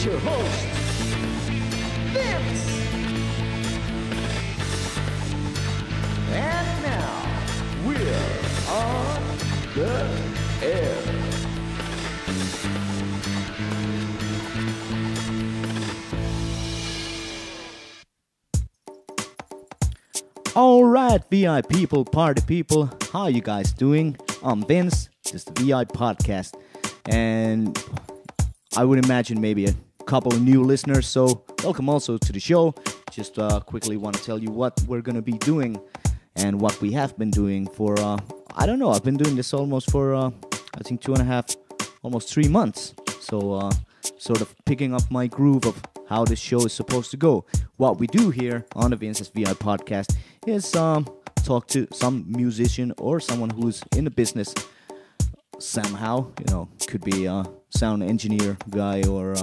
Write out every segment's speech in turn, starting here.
with your host, Vince. And now, we're on the air. All right, VI people, party people, how you guys doing? I'm Vince, this is the VIPodcast, and I would imagine maybe a couple of new listeners, so welcome also to the show. Just quickly want to tell you what we're going to be doing and what we have been doing for, I don't know, I've been doing this almost for, I think 2.5, almost 3 months, so sort of picking up my groove of how this show is supposed to go. What we do here on the Vince's VI podcast is talk to some musician or someone who's in the business somehow. You know, could be a sound engineer guy or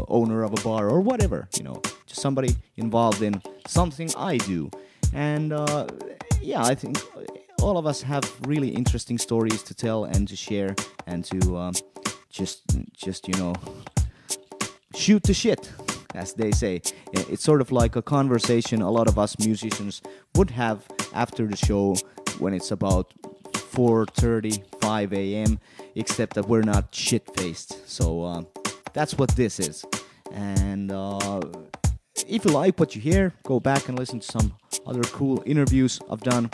owner of a bar or whatever. You know, just somebody involved in something I do. And yeah, I think all of us have really interesting stories to tell and to share and to just you know, shoot the shit, as they say. It's sort of like a conversation a lot of us musicians would have after the show when it's about 4:30, 5 a.m., except that we're not shit-faced. So that's what this is. And if you like what you hear, go back and listen to some other cool interviews I've done.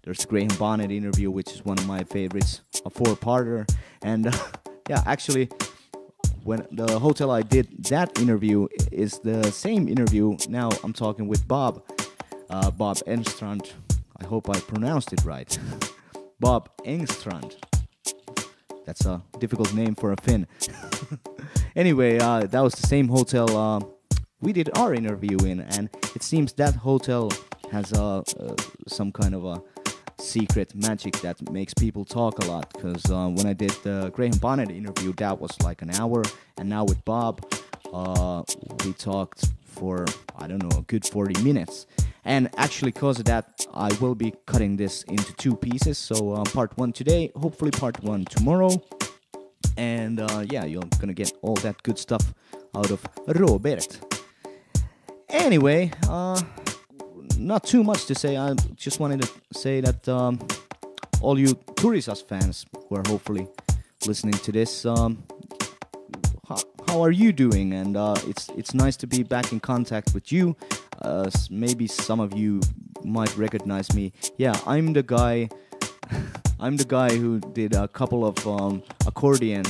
There's the Graham Bonnet interview, which is one of my favorites, a 4-parter. And yeah, actually, when the hotel I did that interview is the same interview. Now I'm talking with Bob Engstrand. I hope I pronounced it right. Bob Engstrand. That's a difficult name for a Finn. Anyway, that was the same hotel we did our interview in, and it seems that hotel has some kind of a secret magic that makes people talk a lot, because when I did the Graham Bonnet interview, that was like an hour, and now with Bob we talked for, I don't know, a good 40 minutes. And actually, because of that, I will be cutting this into 2 pieces, so part 1 today, hopefully part 1 tomorrow, and yeah, you're gonna get all that good stuff out of Robert. Anyway, not too much to say. I just wanted to say that all you Turisas fans who are hopefully listening to this, how are you doing? And it's nice to be back in contact with you. Maybe some of you might recognize me. Yeah, I'm the guy. I'm the guy who did a couple of accordion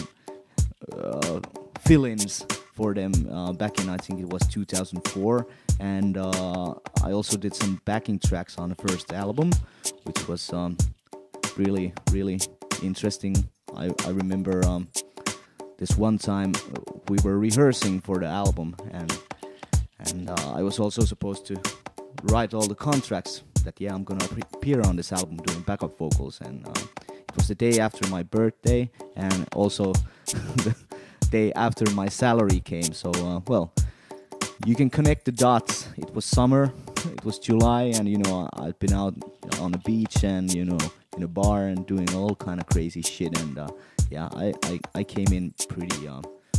fill-ins for them back in, I think it was 2004, and I also did some backing tracks on the first album, which was really, really interesting. I remember this one time we were rehearsing for the album, and I was also supposed to write all the contracts that, yeah, I'm gonna appear on this album doing backup vocals, and it was the day after my birthday, and also the day after my salary came, so well, you can connect the dots. It was summer, it was July, and you know, I've been out on the beach and, you know, in a bar and doing all kind of crazy shit, and yeah, I came in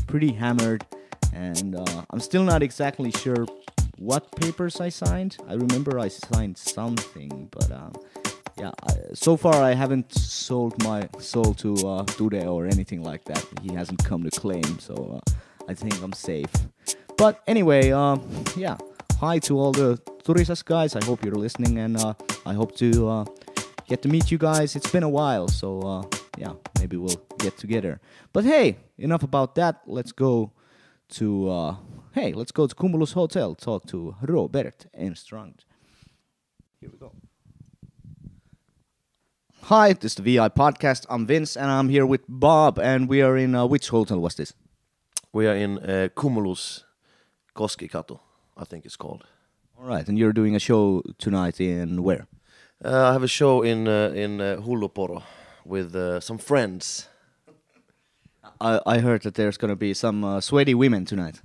pretty hammered, and I'm still not exactly sure what papers I signed. I remember I signed something, but yeah, so far I haven't sold my soul to Tude or anything like that. He hasn't come to claim, so I think I'm safe. But anyway, yeah, hi to all the Turisas guys. I hope you're listening, and I hope to get to meet you guys. It's been a while, so yeah, maybe we'll get together. But hey, enough about that. Let's go to Cumulus Hotel, talk to Robert Engstrand. Here we go. Hi, this is the VI Podcast. I'm Vince, and I'm here with Bob, and we are in, which hotel was this? We are in Cumulus Koskikatu, I think it's called. All right, and you're doing a show tonight in where? I have a show in Hulluporo with some friends. I heard that there's going to be some Swede women tonight.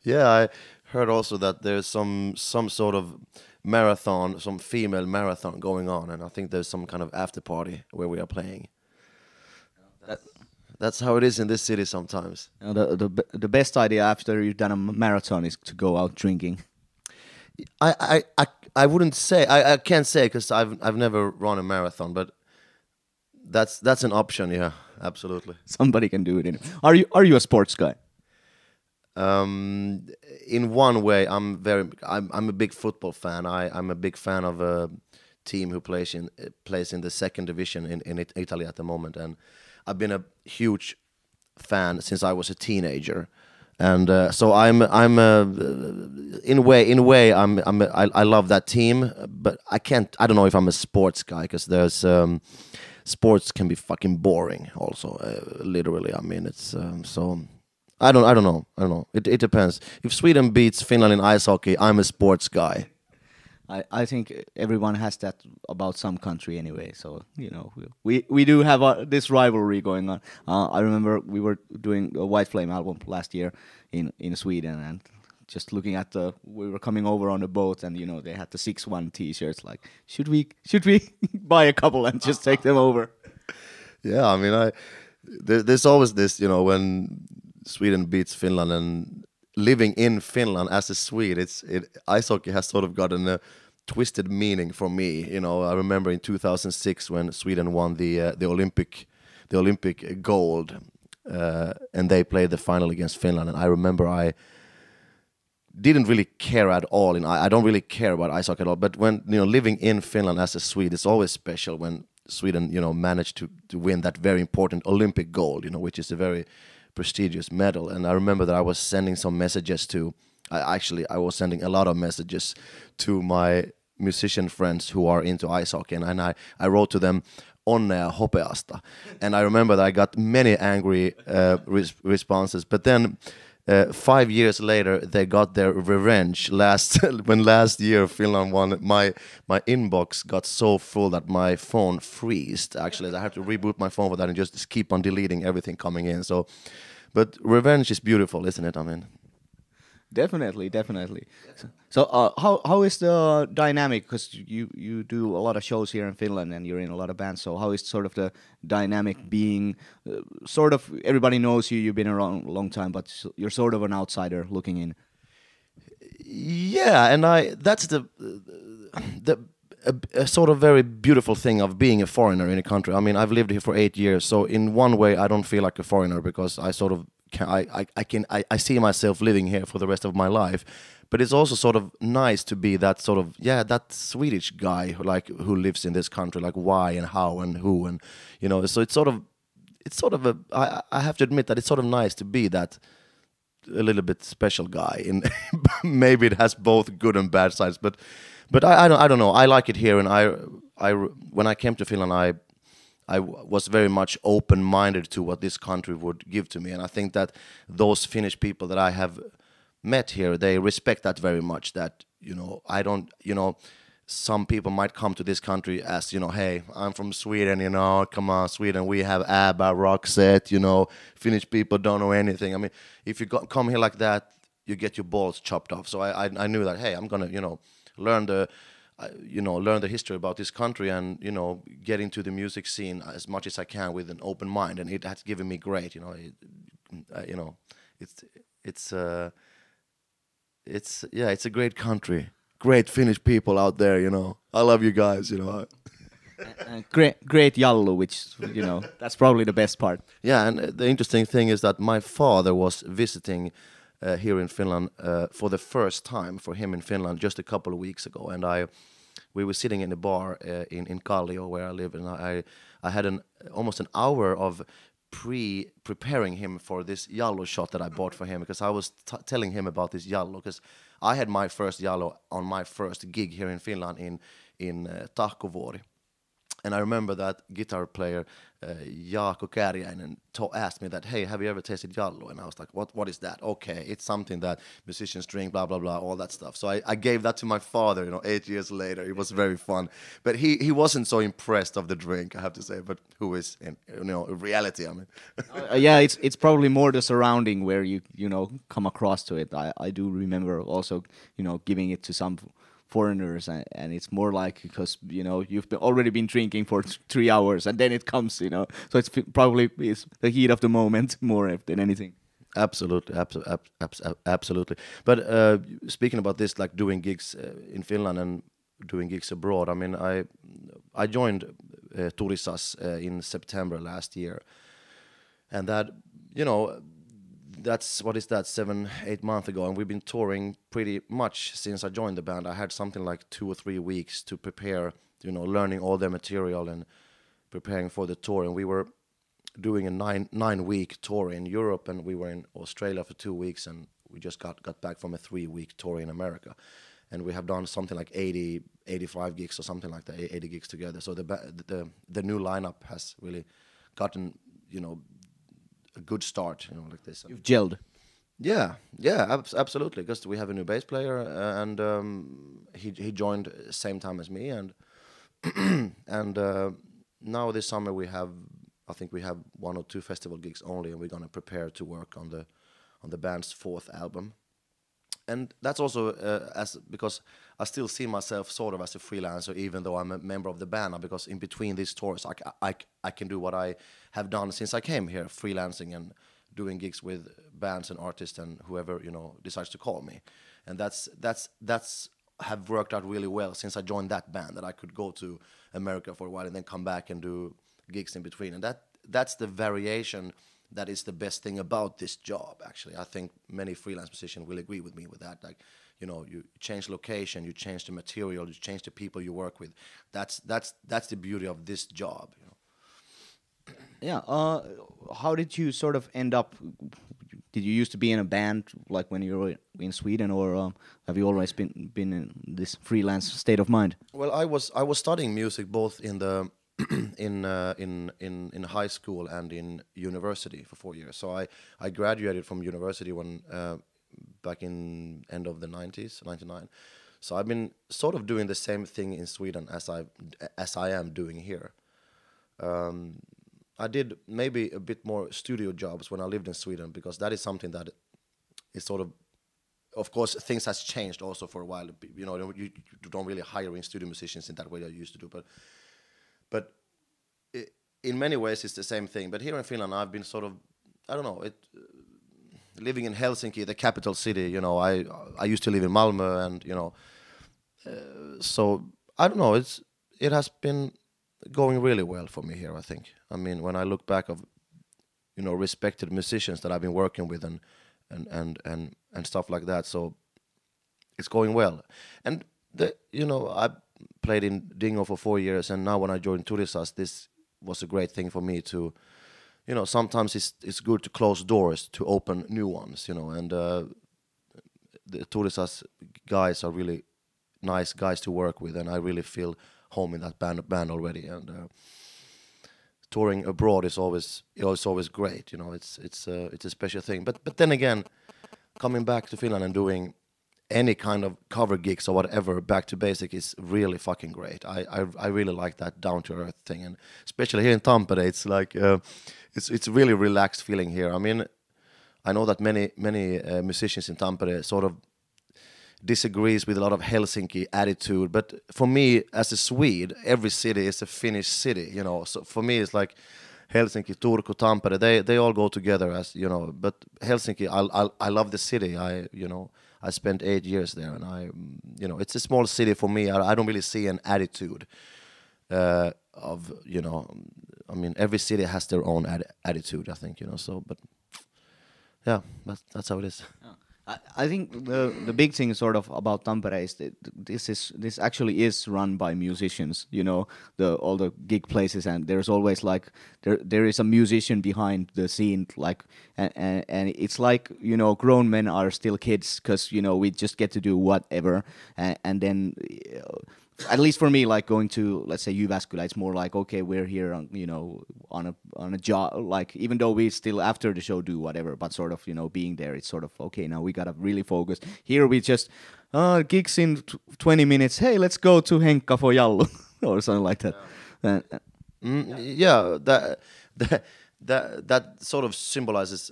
Yeah, I heard also that there's some sort of marathon, some female marathon going on, and I think there's some kind of after party where we are playing. That's how it is in this city sometimes. The best idea after you've done a marathon is to go out drinking. I wouldn't say I can't say because I've never run a marathon, but that's an option. Yeah, absolutely. Somebody can do it. Are you a sports guy? In one way, I'm a big football fan. I'm a big fan of a team who plays in the second division in Italy at the moment, and I've been a huge fan since I was a teenager. And so I'm in a way I love that team, but I don't know if I'm a sports guy because there's sports can be fucking boring also, literally. I mean, it's so I don't know. It depends. If Sweden beats Finland in ice hockey, I'm a sports guy. I think everyone has that about some country anyway. So we do have this rivalry going on. I remember we were doing a Whit Flame album last year in Sweden, and just looking at we were coming over on the boat, and they had the 6-1 T-shirts. Like, should we buy a couple and just take them over? Yeah, I mean, there's always this, when Sweden beats Finland, and living in Finland as a Swede, ice hockey has sort of gotten a twisted meaning for me. I remember in 2006 when Sweden won the Olympic gold, and they played the final against Finland. And I remember I didn't really care at all. I don't really care about ice hockey at all. But when living in Finland as a Swede, it's always special when Sweden managed to win that very important Olympic gold. Which is a very prestigious medal. And I remember that I was sending some messages I was sending a lot of messages to my musician friends who are into ice hockey, and I wrote to them onnea hopeasta. And I remember that I got many angry responses, but then 5 years later they got their revenge. When last year Finland won, my inbox got so full that my phone freezed. Actually, I had to reboot my phone for that and just keep on deleting everything coming in. So, but revenge is beautiful, isn't it? I mean, definitely. So how is the dynamic? Because you do a lot of shows here in Finland and you're in a lot of bands. So how is sort of the dynamic being sort of, everybody knows you, you've been around a long time, but you're sort of an outsider looking in. Yeah, and that's a sort of very beautiful thing of being a foreigner in a country. I mean, I've lived here for 8 years, so in one way I don't feel like a foreigner because I sort of I see myself living here for the rest of my life. But it's also sort of nice to be that sort of that Swedish guy who lives in this country, like why and how and who, and so it's sort of I have to admit that it's sort of nice to be that a little bit special guy. In maybe it has both good and bad sides, but I don't know. I like it here, and I when I came to Finland, I was very much open-minded to what this country would give to me, and I think that those Finnish people that I have met here, they respect that very much. That I don't, some people might come to this country as hey, I'm from Sweden, come on, Sweden, we have ABBA, Roxette, Finnish people don't know anything. I mean, if you come here like that, you get your balls chopped off. So I knew that hey, I'm gonna learn the history about this country and get into the music scene as much as I can with an open mind, and it has given me great. It's a great country, great Finnish people out there. I love you guys. Great Jallu, which that's probably the best part. Yeah, and the interesting thing is that my father was visiting here in Finland for the first time for him in Finland just a couple of weeks ago, and we were sitting in a bar in Kallio where I live, and I had almost an hour of preparing him for this Jallo shot that I bought for him, because I was telling him about this Jallo, because I had my first Jallo on my first gig here in Finland in Tahkovuori. And I remember that guitar player, Jaakko Kääriäinen, asked me that, hey, have you ever tasted Jallo? And I was like, what is that? Okay, it's something that musicians drink, blah, blah, blah, all that stuff. So I gave that to my father, 8 years later. It was very fun. But he wasn't so impressed of the drink, I have to say. But who is, in reality, I mean. Yeah, it's probably more the surrounding where you come across to it. I do remember also, giving it to some foreigners, and it's more like because you've already been drinking for 3 hours, and then it comes, so it's probably is the heat of the moment more than anything. Absolutely, absolutely. But speaking about this, like doing gigs in Finland and doing gigs abroad, I mean, I joined Turisas in September last year, and that, that's, what is that, 7-8 months ago, and we've been touring pretty much since I joined the band. I had something like 2 or 3 weeks to prepare, learning all the material and preparing for the tour, and we were doing a 9-week tour in Europe, and we were in Australia for 2 weeks, and we just got back from a 3-week tour in America, and we have done something like 85 gigs or something like that, 80 gigs together. So the new lineup has really gotten a good start, like this. You've gelled. Yeah, absolutely. Because we have a new bass player, and he joined same time as me, and and now this summer I think we have 1 or 2 festival gigs only, and we're gonna prepare to work on the band's 4th album. And that's also because I still see myself sort of as a freelancer, even though I'm a member of the band now, because in between these tours, I can do what I have done since I came here, freelancing and doing gigs with bands and artists and whoever decides to call me. And that's have worked out really well since I joined that band, that I could go to America for a while and then come back and do gigs in between. And that's the variation that is the best thing about this job, actually. I think many freelance musicians will agree with me with that. Like, you change location, you change the material, you change the people you work with. That's the beauty of this job. Yeah. How did you sort of end up? Did you used to be in a band like when you were in Sweden, or have you always been in this freelance state of mind? Well, I was studying music both in the in high school and in university for 4 years. So I graduated from university when back in end of the 90s, 99. So I've been sort of doing the same thing in Sweden as I am doing here. I did maybe a bit more studio jobs when I lived in Sweden, because that is something that is sort of course, things has changed also for a while. You don't really hire in studio musicians in that way that you used to do, but in many ways it's the same thing. But here in Finland, I've been sort of, I don't know, living in Helsinki, the capital city. I used to live in Malmö, and so I don't know. It has been going really well for me here, I think. I mean, when I look back of respected musicians that I've been working with and stuff like that, so it's going well. And I played in Dingo for 4 years, and now when I joined Turisas, this was a great thing for me to, sometimes it's good to close doors to open new ones, and the Turisas guys are really nice guys to work with, and I really feel home in that band already. And touring abroad is always great, it's a special thing. But then again, coming back to Finland and doing any kind of cover gigs or whatever, back to basic, is really fucking great. I really like that down to earth thing, and especially here in Tampere, it's like it's really relaxed feeling here. I mean, I know that many musicians in Tampere sort of disagrees with a lot of Helsinki attitude, but for me as a Swede, every city is a Finnish city. So for me it's like Helsinki, Turku, Tampere, they all go together, as but Helsinki, I love the city. I spent 8 years there, and it's a small city for me. I don't really see an attitude of, I mean, every city has their own attitude, I think, so, but yeah, that's how it is. Yeah. I think the big thing sort of about Tampere is that this actually is run by musicians, all the gig places, and there's always like there is a musician behind the scene, like and it's like grown men are still kids, because we just get to do whatever, and then at least for me, like going to, let's say, Jyväskylä, it's more like, okay, we're here on on a job, like, even though we still after the show do whatever, but sort of being there, it's sort of okay, now we gotta really focus. Here we just gigs in 20 minutes, hey, let's go to Henkka for Jallu or something like that. That sort of symbolizes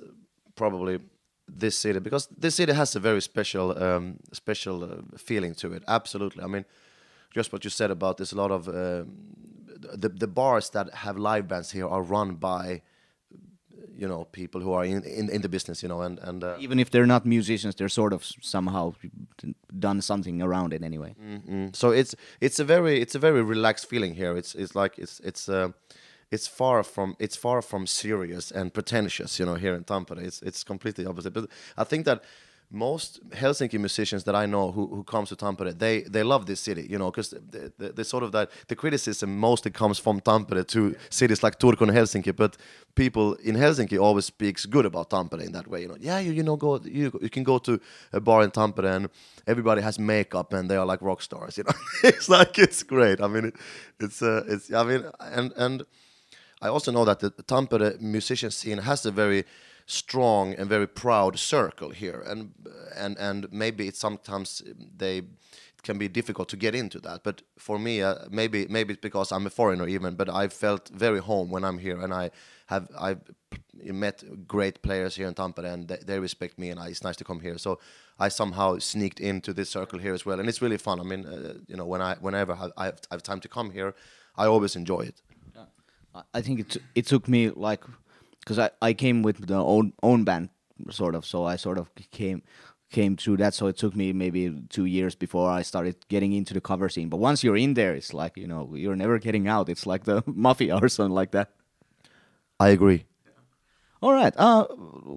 probably this city, because this city has a very special feeling to it. Absolutely. I mean, just what you said about this, a lot of the bars that have live bands here are run by people who are in the business, and Even if they're not musicians, they're sort of somehow done something around it anyway. so it's a very relaxed feeling here. It's far from serious and pretentious, here in Tampere. It's completely opposite. But I think that most Helsinki musicians that I know who comes to Tampere, they love this city, because the sort of that the criticism mostly comes from Tampere to cities like Turku and Helsinki, but people in Helsinki always speaks good about Tampere in that way. You can go to a bar in Tampere and everybody has makeup and they are like rock stars. It's great. I mean, and I also know that the Tampere musician scene has a very strong and very proud circle here, and maybe it's sometimes it can be difficult to get into that. But for me, maybe it's because I'm a foreigner even, but I felt very home when I'm here, and I've met great players here in Tampere, and they respect me, and it's nice to come here. So I somehow sneaked into this circle here as well, and it's really fun. I mean, whenever I have time to come here, I always enjoy it. I think it took me like, because I came with the own band sort of, so I sort of came through that. So it took me maybe 2 years before I started getting into the cover scene. But once you're in there, it's like you're never getting out. It's like the mafia or something like that. I agree. All right.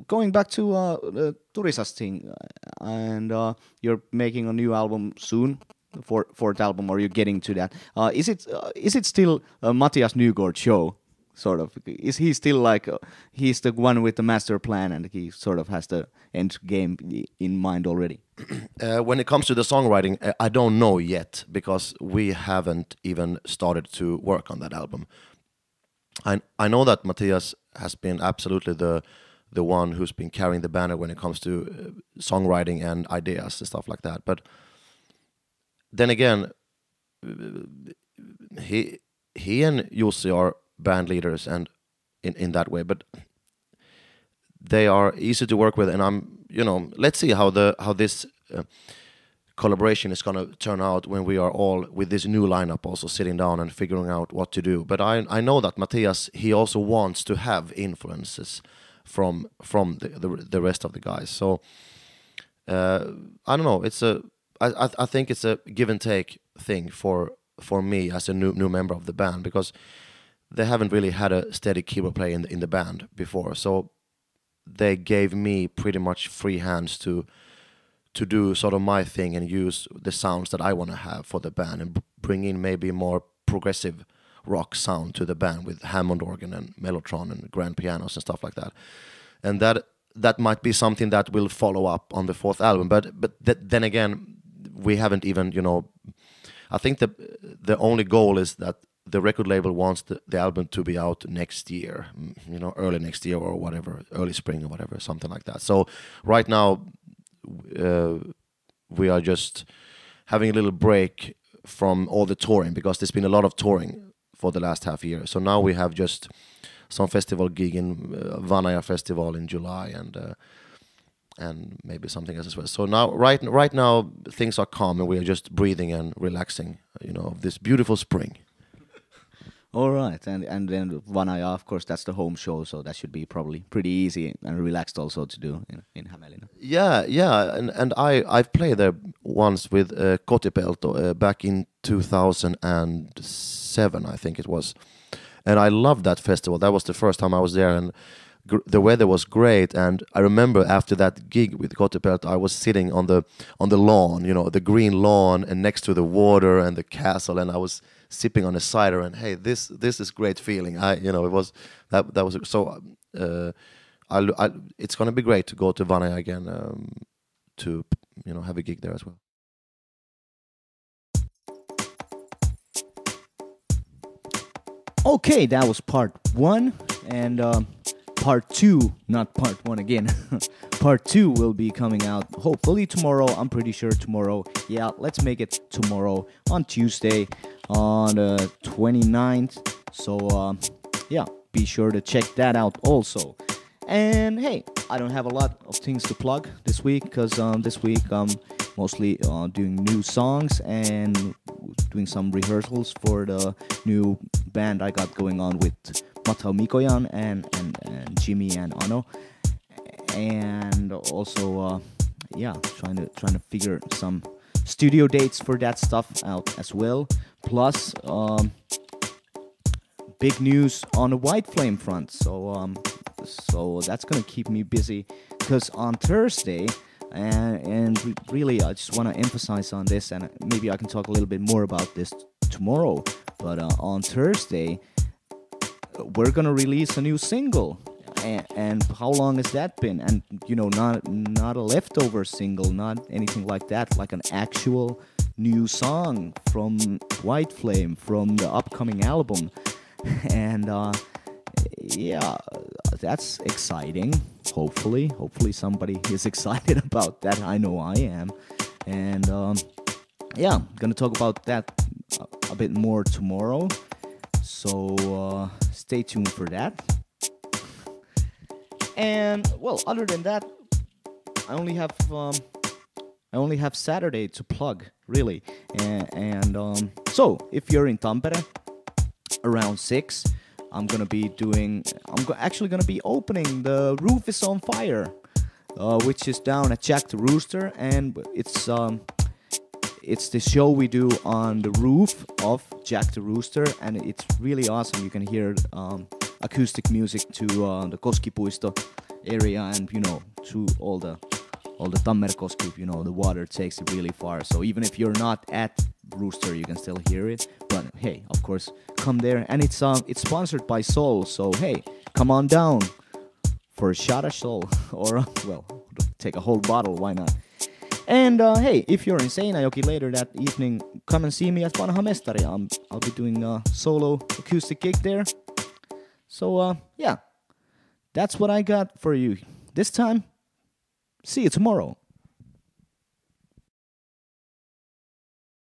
Going back to the Turisas thing, and you're making a new album soon. Fourth album, or you're getting to that. Is it still Matthias Nygård show? Sort of. Is he still like he's the one with the master plan, and he sort of has the end game in mind already? When it comes to the songwriting, I don't know yet, because we haven't even started to work on that album. I know that Matthias has been absolutely the one who's been carrying the banner when it comes to songwriting and ideas and stuff like that. But then again, he and Jussi are band leaders, and in that way, but they are easy to work with, and let's see how this collaboration is going to turn out when we are all with this new lineup also sitting down and figuring out what to do. But I know that Matthias, he also wants to have influences from the rest of the guys. So I don't know, I think it's a give and take thing for me as a new member of the band, because they haven't really had a steady keyboard player in the band before. So they gave me pretty much free hands to do sort of my thing and use the sounds that I want to have for the band, and bring in maybe more progressive rock sound to the band with Hammond organ and Mellotron and grand pianos and stuff like that. And that might be something that will follow up on the fourth album. But then again, we haven't even, I think the only goal is that the record label wants the album to be out next year, early next year or whatever, early spring or whatever, something like that. So right now, we are just having a little break from all the touring, because there's been a lot of touring for the last half year. So now we have just some festival gig in Vanaja Festival in July, and maybe something else as well. So now, right now, things are calm, and we are just breathing and relaxing, this beautiful spring. All right, and then Vanaja, of course, that's the home show, so that should be probably pretty easy and relaxed also to do in Hämeenlinna. Yeah, and I've played there once with Kotipelto back in 2007, I think it was, and I loved that festival. That was the first time I was there, and the weather was great. And I remember after that gig with Kotipelto, I was sitting on the lawn, the green lawn, and next to the water and the castle, and I was sipping on a cider, and hey, this is great feeling. It was that was so. It's gonna be great to go to Vanaja again, to have a gig there as well. Okay, that was part 1, and part 2, not part 1 again. Part 2 will be coming out hopefully tomorrow. I'm pretty sure tomorrow. Yeah, let's make it tomorrow on Tuesday on the 29th. So yeah, be sure to check that out also. And hey, I don't have a lot of things to plug this week because this week I'm mostly doing new songs and doing some rehearsals for the new band I got going on with Matau Mikoyan and Jimmy and Ano, and also trying to figure some studio dates for that stuff out as well. Plus, big news on the Whit Flame front. So that's gonna keep me busy because on Thursday, and really I just want to emphasize on this, and maybe I can talk a little bit more about this tomorrow. But on Thursday, we're gonna release a new single. And how long has that been? And not a leftover single, not anything like that, like an actual new song from Whit Flame from the upcoming album. And that's exciting. Hopefully somebody is excited about that. I know I am. And I'm gonna talk about that a bit more tomorrow. So stay tuned for that. And well, other than that, I only have Saturday to plug, really. And so if you're in Tampere around 6, I'm actually gonna be opening the Roof is on Fire, which is down at Jack the Rooster, and it's the show we do on the roof of Jack the Rooster, and it's really awesome. You can hear acoustic music to the Koskipuisto area, and to all the Tammerkoski. The water takes it really far. So even if you're not at Rooster, you can still hear it. But hey, of course, come there, and it's sponsored by Soul. So hey, come on down for a shot of Soul, or take a whole bottle. Why not? And hey, if you're in Seinäjoki later that evening, come and see me at Vanha Mestari. I'll be doing a solo acoustic gig there. So that's what I got for you this time. See you tomorrow.